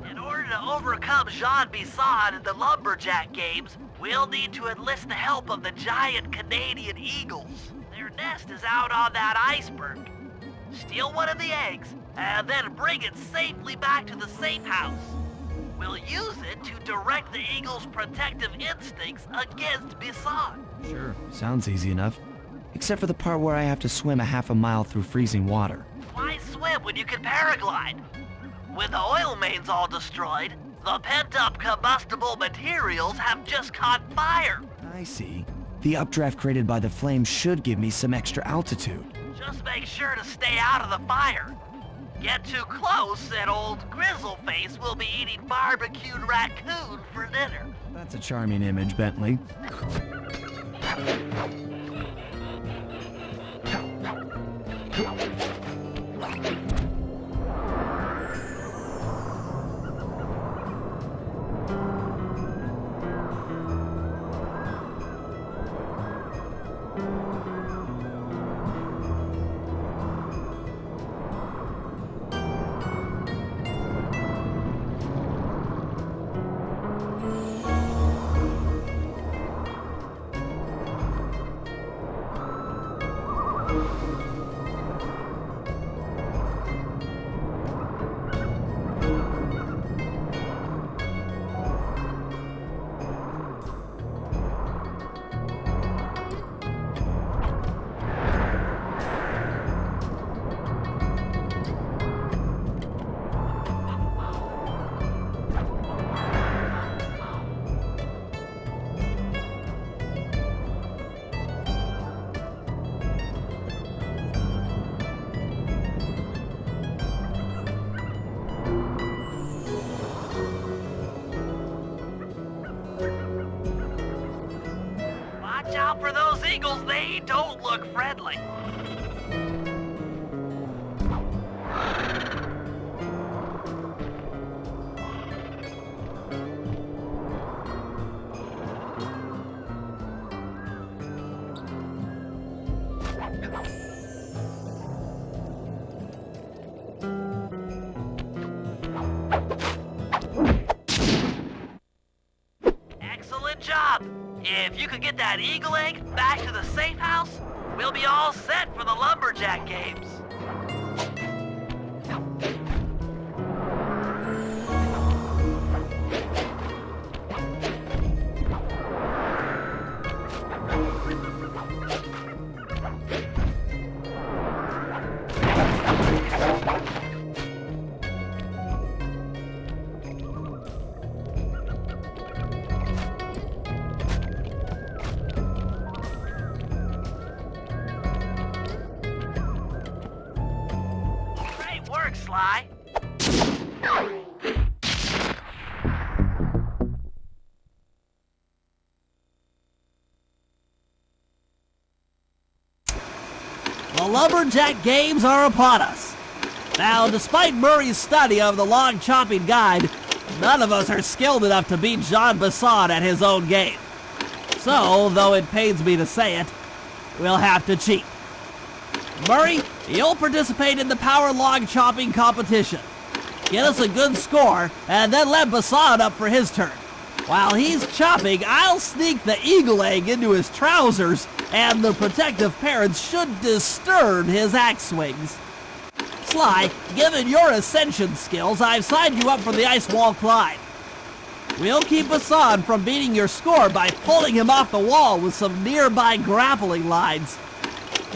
In order to overcome Jean Bisson in the lumberjack games, we'll need to enlist the help of the giant Canadian eagles. Their nest is out on that iceberg. Steal one of the eggs, and then bring it safely back to the safe house. We'll use it to direct the eagle's protective instincts against Bisson. Sure, sounds easy enough. Except for the part where I have to swim a half a mile through freezing water. Why swim when you can paraglide? With the oil mains all destroyed, the pent-up combustible materials have just caught fire. I see. The updraft created by the flames should give me some extra altitude. Just make sure to stay out of the fire. Get too close and old Grizzleface will be eating barbecued raccoon for dinner. That's a charming image, Bentley. Watch out for those eagles, they don't look friendly. Excellent job! If you could get that eagle egg back to the safe house, we'll be all set for the lumberjack games. Sly. The lumberjack games are upon us. Now, despite Murray's study of the log chopping guide, None of us are skilled enough to beat Jean Basson at his own game. So, though it pains me to say it, we'll have to cheat. Murray, you'll participate in the power log chopping competition. Get us a good score, and then let Basson up for his turn. While he's chopping, I'll sneak the eagle egg into his trousers, and the protective parents should disturb his axe swings. Sly, given your ascension skills, I've signed you up for the ice wall climb. We'll keep Basson from beating your score by pulling him off the wall with some nearby grappling lines.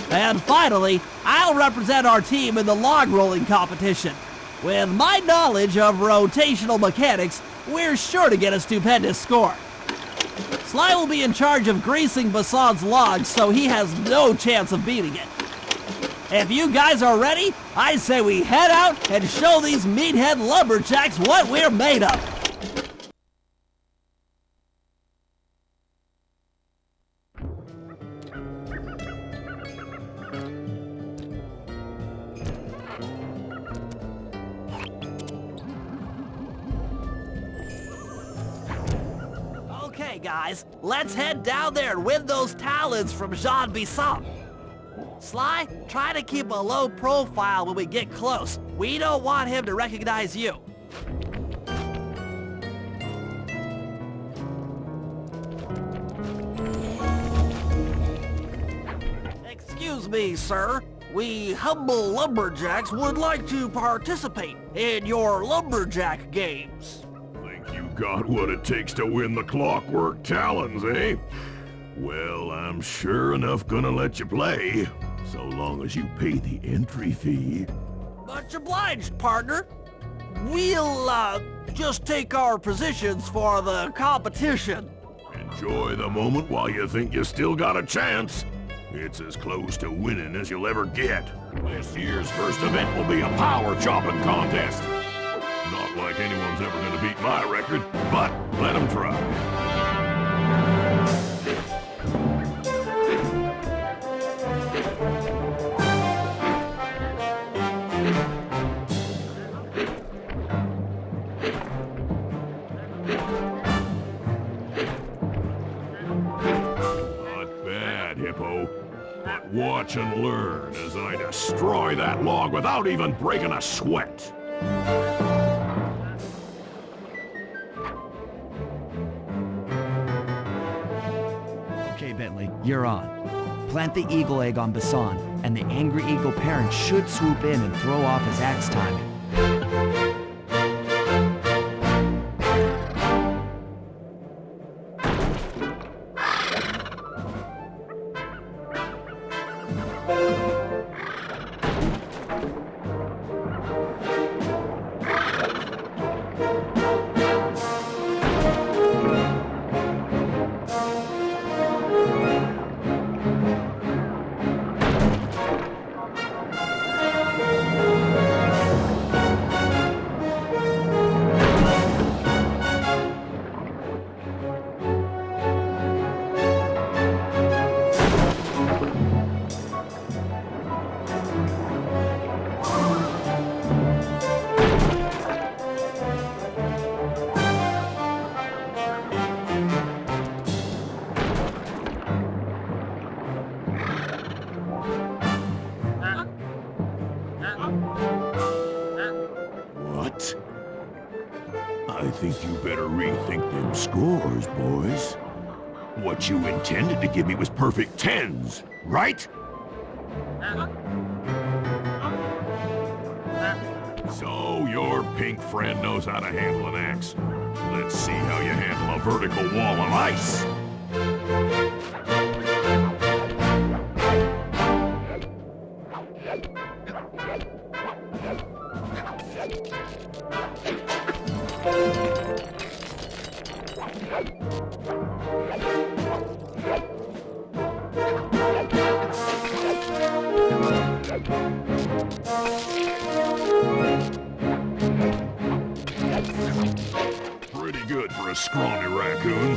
And finally, I'll represent our team in the log rolling competition. With my knowledge of rotational mechanics, we're sure to get a stupendous score. Sly will be in charge of greasing Basson's logs, so he has no chance of beating it. If you guys are ready, I say we head out and show these meathead lumberjacks what we're made of. Okay, guys, let's head down there and win those talons from Jean Basson. Sly, try to keep a low profile when we get close. We don't want him to recognize you. Excuse me, sir. We humble lumberjacks would like to participate in your lumberjack games. Think you got what it takes to win the clockwork talons, eh? Well, I'm sure enough gonna let you play, so long as you pay the entry fee. Much obliged, partner. We'll, just take our positions for the competition. Enjoy the moment while you think you still got a chance. It's as close to winning as you'll ever get. This year's first event will be a power chopping contest. Not like anyone's ever gonna beat my record, but let them try. But watch and learn as I destroy that log without even breaking a sweat. Okay, Bentley, you're on. Plant the eagle egg on Basson, and the angry eagle parent should swoop in and throw off his axe timing. What? I think you better rethink them scores, boys. What you intended to give me was perfect tens, right? So your pink friend knows how to handle an axe. Let's see how you handle a vertical wall of ice. Pretty good for a scrawny raccoon.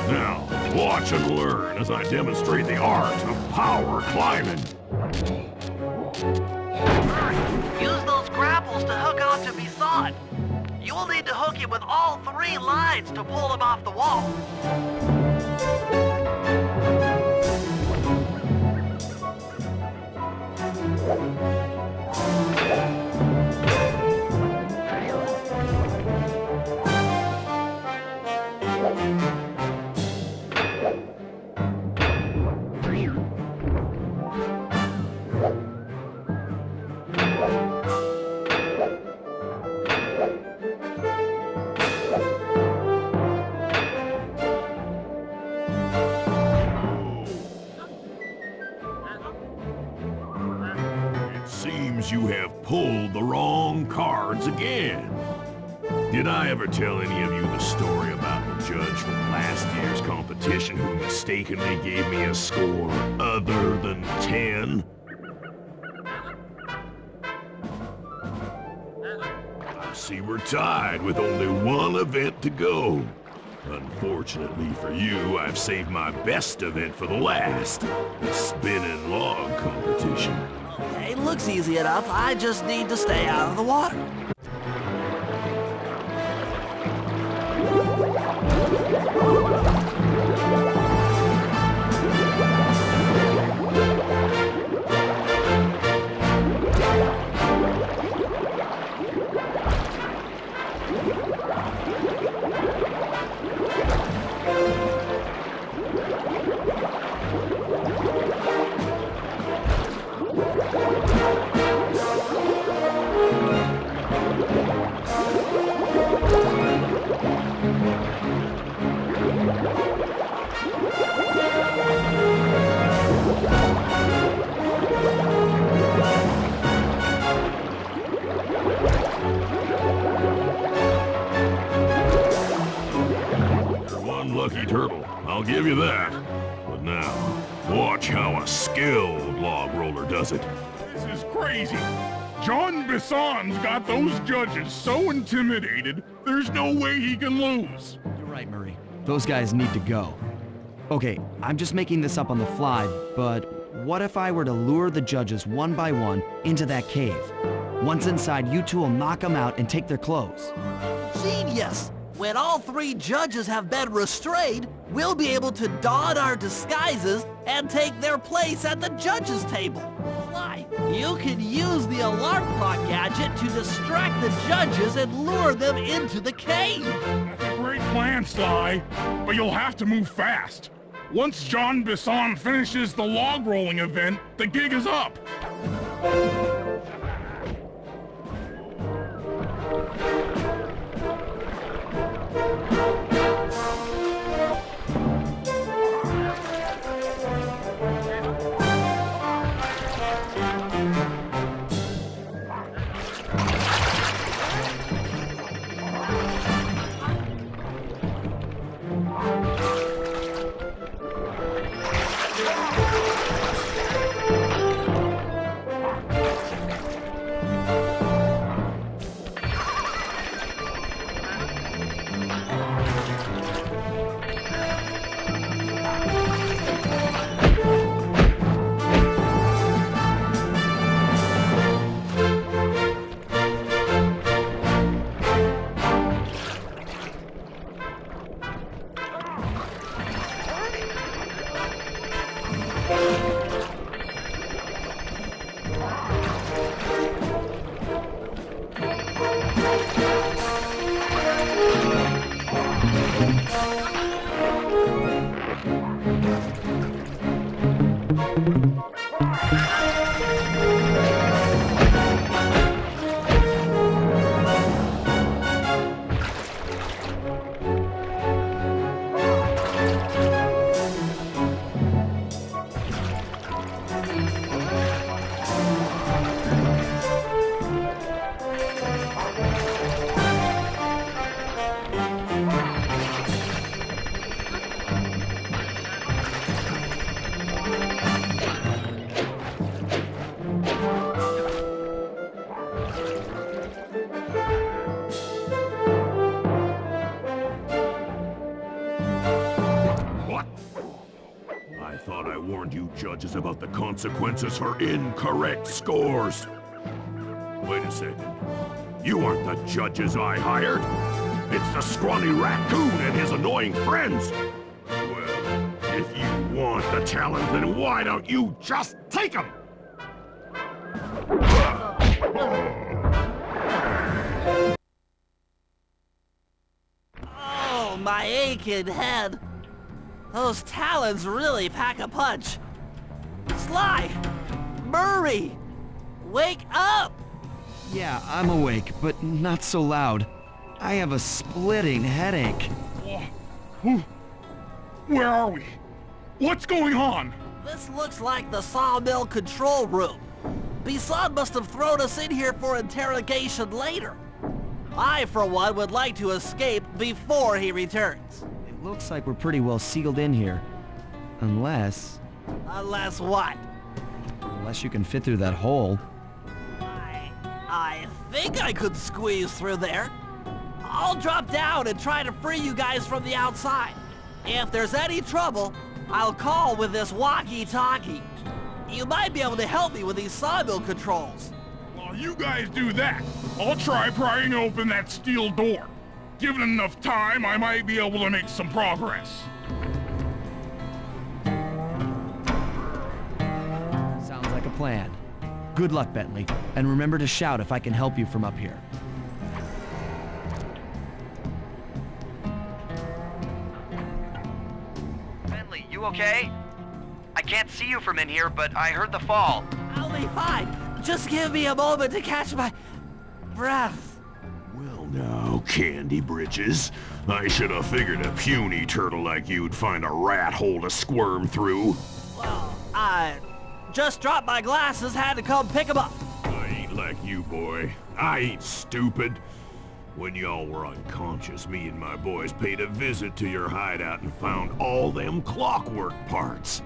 Now, watch and learn as I demonstrate the art of power climbing. Use those grapples to hook onto Basson. You will need to hook him with all 3 lines to pull him off the wall. Seems you have pulled the wrong cards again. Did I ever tell any of you the story about the judge from last year's competition who mistakenly gave me a score other than 10? I see we're tied with only one event to go. Unfortunately for you, I've saved my best event for the last, the spinning log competition. It looks easy enough. I just need to stay out of the water. Lucky turtle, I'll give you that. But now, watch how a skilled log roller does it. This is crazy. John Bisson's got those judges so intimidated, there's no way he can lose. You're right, Murray. Those guys need to go. Okay, I'm just making this up on the fly, but what if I were to lure the judges one by one into that cave? Once inside, you two will knock them out and take their clothes. Genius! When all 3 judges have been restrained, we'll be able to don our disguises and take their place at the judges' table. Sly, you can use the alarm clock gadget to distract the judges and lure them into the cave. That's a great plan, Sly, but you'll have to move fast. Once John Bisson finishes the log rolling event, the gig is up. Judges about the consequences for incorrect scores. Wait a second. You aren't the judges I hired. It's the scrawny raccoon and his annoying friends. Well, if you want the challenge, then why don't you just take them? Oh, my aching head. Those talons really pack a punch. Sly! Murray! Wake up! Yeah, I'm awake, but not so loud. I have a splitting headache. Where are we? What's going on? This looks like the sawmill control room. Bisson must have thrown us in here for interrogation later. I, for one, would like to escape before he returns. It looks like we're pretty well sealed in here. Unless Unless what? you can fit through that hole. I think I could squeeze through there. I'll drop down and try to free you guys from the outside. If there's any trouble, I'll call with this walkie-talkie. You might be able to help me with these sawmill controls. While you guys do that, I'll try prying open that steel door. Given enough time, I might be able to make some progress. Sounds like a plan. Good luck, Bentley, and remember to shout if I can help you from up here. Bentley, you okay? I can't see you from in here, but I heard the fall. I'll be fine. Just give me a moment to catch my breath. Well now, Candy Britches. I should have figured a puny turtle like you'd find a rat hole to squirm through. Well, I just dropped my glasses, had to come pick them up. I ain't like you, boy. I ain't stupid. When y'all were unconscious, me and my boys paid a visit to your hideout and found all them clockwork parts.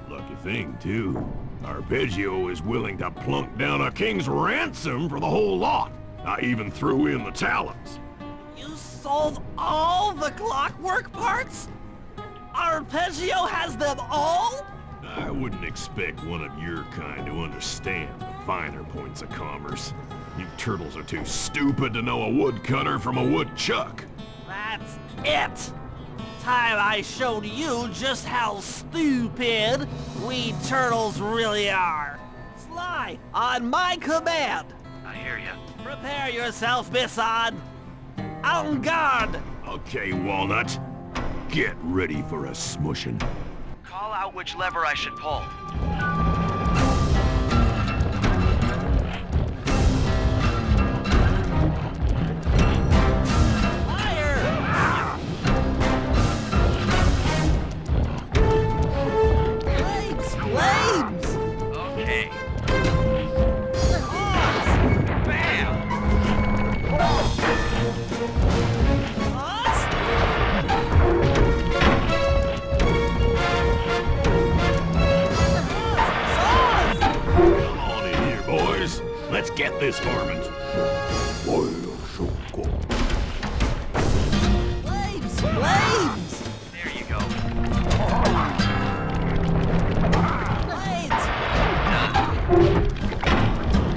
Lucky thing, too. Arpeggio is willing to plunk down a king's ransom for the whole lot. I even threw in the talons. You sold all the clockwork parts? Arpeggio has them all? I wouldn't expect one of your kind to understand the finer points of commerce. You turtles are too stupid to know a woodcutter from a woodchuck. That's it! Time I showed you just how stupid we turtles really are. Sly, on my command. I hear you. Prepare yourself, Bisson. En garde! Okay, Walnut. Get ready for a smushing. Call out which lever I should pull. Flames! Okay. Bam! Come on in here, boys. Let's get this varmint. Flames! Flames! There you go. Blades! Done.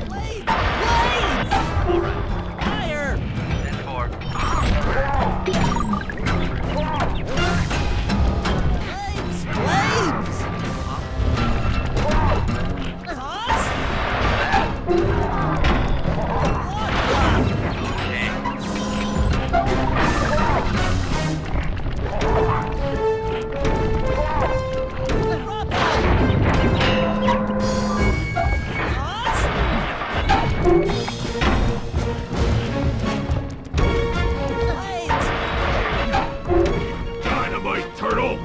Blades! Blades! All right. Fire! 10-4. Flames! Flames! Sauce? Okay. Dynamite, turtle.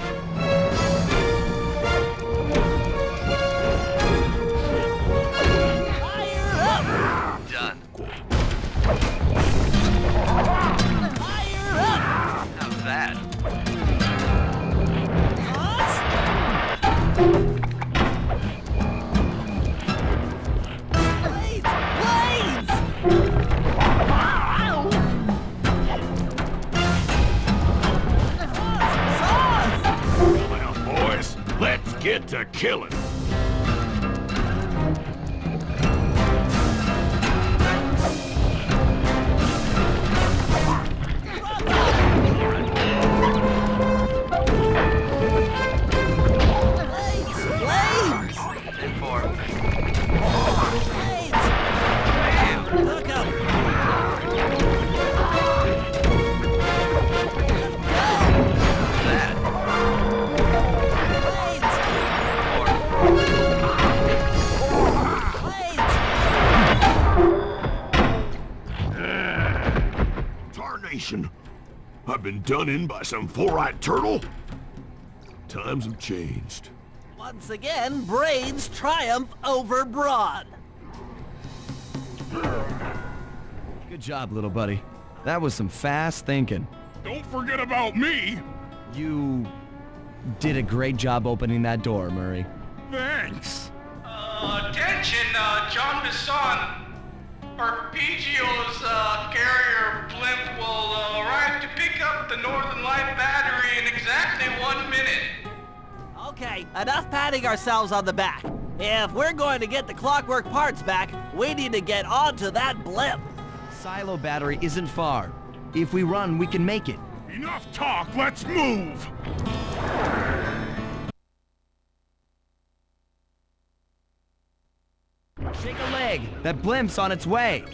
Done. How's that? Well, boys, let's get to killing. situation. I've been done in by some four-eyed turtle? Times have changed. Once again, brains triumph over brawn. Good job, little buddy. That was some fast thinking. Don't forget about me. You did a great job opening that door, Murray. Thanks. Attention, John Bisson. Arpeggio's carrier blimp will arrive to pick up the Northern Light battery in exactly 1 minute. Okay, enough patting ourselves on the back. If we're going to get the Clockwork parts back, we need to get onto that blimp. Silo battery isn't far. If we run, we can make it. Enough talk, let's move. Shake a leg. That blimp's on its way.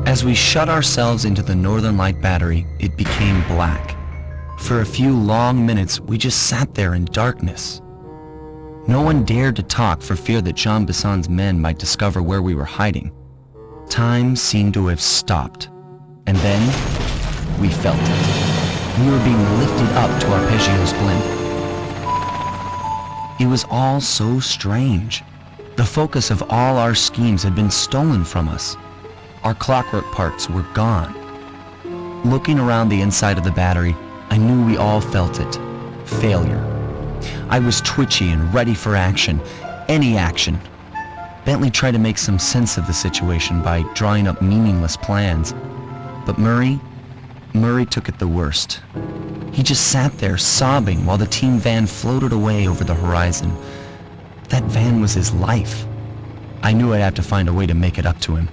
As we shut ourselves into the Northern Light battery, it became black. For a few long minutes, we just sat there in darkness. No one dared to talk for fear that Jean Bisson's men might discover where we were hiding. Time seemed to have stopped. And then, we felt it. We were being lifted up to Arpeggio's blimp. It was all so strange. The focus of all our schemes had been stolen from us. Our clockwork parts were gone. Looking around the inside of the battery, I knew we all felt it. Failure. I was twitchy and ready for action. Any action. Bentley tried to make some sense of the situation by drawing up meaningless plans. But Murray took it the worst. He just sat there sobbing while the team van floated away over the horizon. That van was his life. I knew I'd have to find a way to make it up to him.